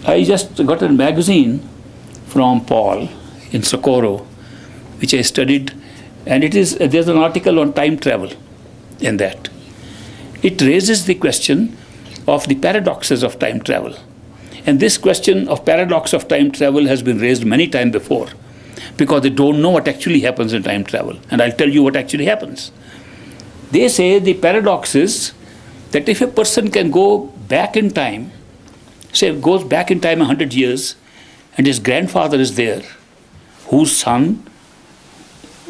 I just got a magazine from Paul in Socorro, which I studied, and there's an article on time travel in that. It raises the question of the paradoxes of time travel. And this question of paradox of time travel has been raised many times before, because they don't know what actually happens in time travel. And I'll tell you what actually happens. They say the paradox is that if a person can go back in time, say goes back in time 100 years, and his grandfather is there, whose son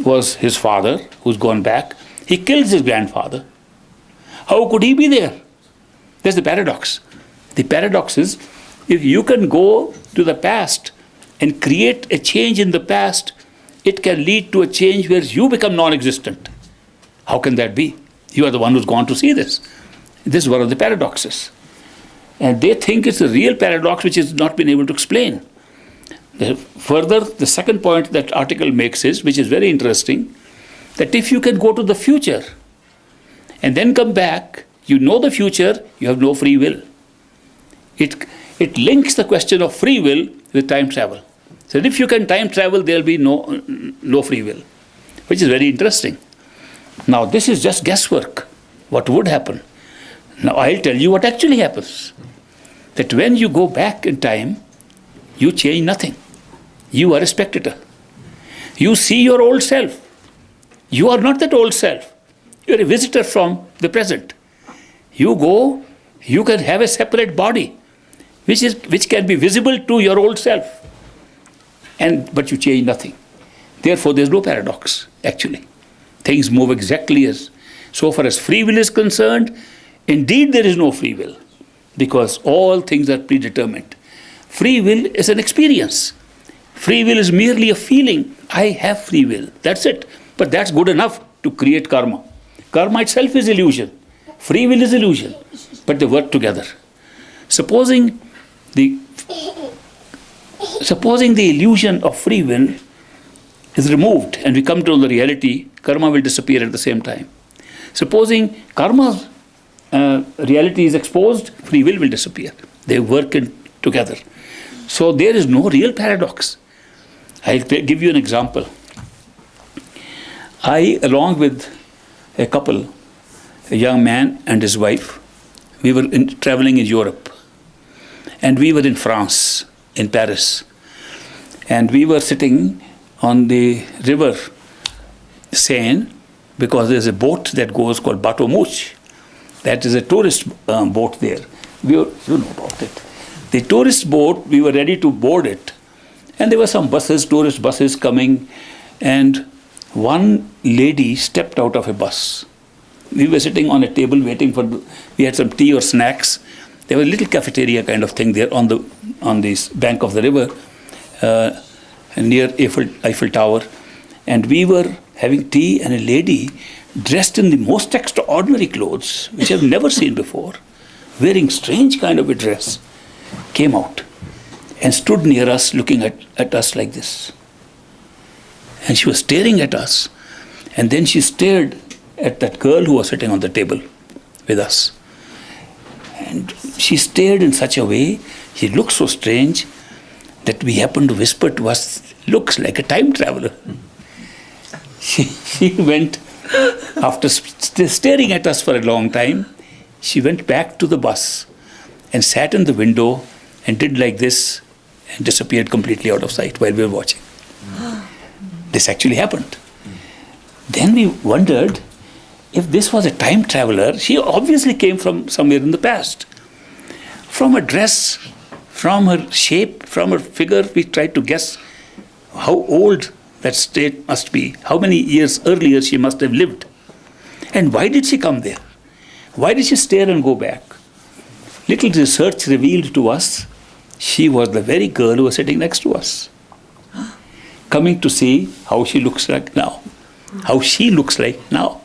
was his father, who's gone back, he kills his grandfather. How could he be there? That's the paradox. The paradox is, if you can go to the past and create a change in the past, it can lead to a change where you become non-existent. How can that be? You are the one who's gone to see this. This is one of the paradoxes. And they think it's a real paradox which has not been able to explain. Further, the second point that article makes is, which is very interesting, that if you can go to the future and then come back, you know the future, you have no free will. It links the question of free will with time travel. So if you can time travel, there will be no free will, which is very interesting. Now, this is just guesswork, what would happen. Now, I'll tell you what actually happens. That when you go back in time, you change nothing. You are a spectator. You see your old self. You are not that old self. You are a visitor from the present. You go, you can have a separate body, which can be visible to your old self. But you change nothing. Therefore, there's no paradox, actually. Things move exactly as. So far as free will is concerned, indeed there is no free will, because all things are predetermined. Free will is an experience. Free will is merely a feeling. I have free will. That's it. But that's good enough to create karma. Karma itself is illusion. Free will is illusion. But they work together. Supposing the illusion of free will is removed and we come to the reality, karma will disappear at the same time. Supposing karma's reality is exposed, free will disappear. They work together. So there is no real paradox. I'll give you an example. I, along with a couple, a young man and his wife, we were traveling in Europe. And we were in France, in Paris. And we were sitting on the river Seine, because there's a boat that goes called Bateau Mouche. That is a tourist boat there. You know about it. The tourist boat, we were ready to board it. And there were some buses, tourist buses coming. And one lady stepped out of a bus. We were sitting on a table waiting we had some tea or snacks. There was a little cafeteria kind of thing there on this bank of the river near Eiffel Tower. And we were having tea, and a lady dressed in the most extraordinary clothes, which I've never seen before, wearing strange kind of a dress, came out and stood near us looking at us like this. And she was staring at us. And then she stared at that girl who was sitting on the table with us. And she stared in such a way, she looked so strange, that we happened to whisper to us, looks like a time traveler. She went, after staring at us for a long time, she went back to the bus and sat in the window and did like this and disappeared completely out of sight while we were watching. This actually happened. Then we wondered, if this was a time traveler, she obviously came from somewhere in the past. From her dress, from her shape, from her figure, we tried to guess how old that state must be, how many years earlier she must have lived. And why did she come there? Why did she stare and go back? Little research revealed to us, she was the very girl who was sitting next to us, coming to see how she looks like now. How she looks like now.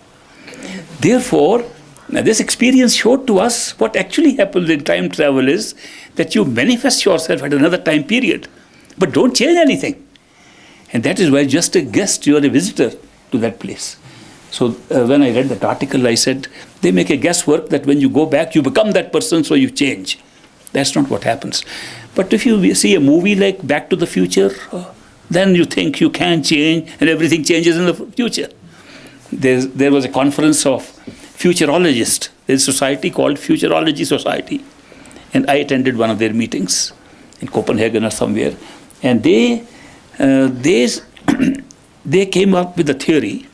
Therefore, this experience showed to us what actually happens in time travel is that you manifest yourself at another time period, but don't change anything. And that is why just a guest, you are a visitor to that place. So when I read that article, I said, they make a guesswork that when you go back, you become that person, so you change. That's not what happens. But if you see a movie like Back to the Future, then you think you can change and everything changes in the future. There was a conference of futurologists. There's a society called Futurology Society. And I attended one of their meetings in Copenhagen or somewhere. And they came up with a theory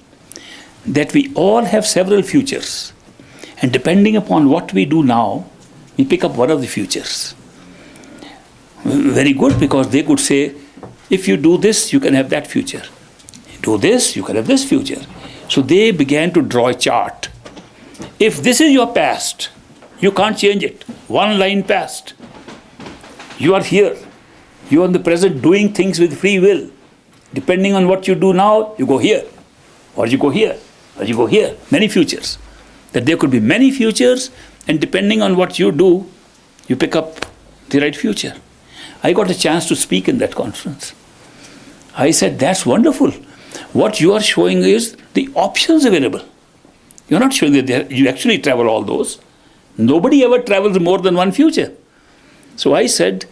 that we all have several futures. And depending upon what we do now, we pick up one of the futures. Very good, because they could say, if you do this, you can have that future. Do this, you can have this future. So they began to draw a chart. If this is your past, you can't change it. One line past. You are here. You are in the present doing things with free will. Depending on what you do now, you go here. Or you go here. Or you go here. Many futures. That there could be many futures, and depending on what you do, you pick up the right future. I got a chance to speak in that conference. I said, that's wonderful. What you are showing is the options available. You're not showing that you actually travel all those. Nobody ever travels more than one future. So I said,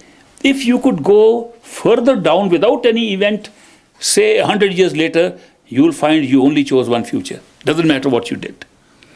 if you could go further down without any event, say 100 years later, you will find you only chose one future. Doesn't matter what you did.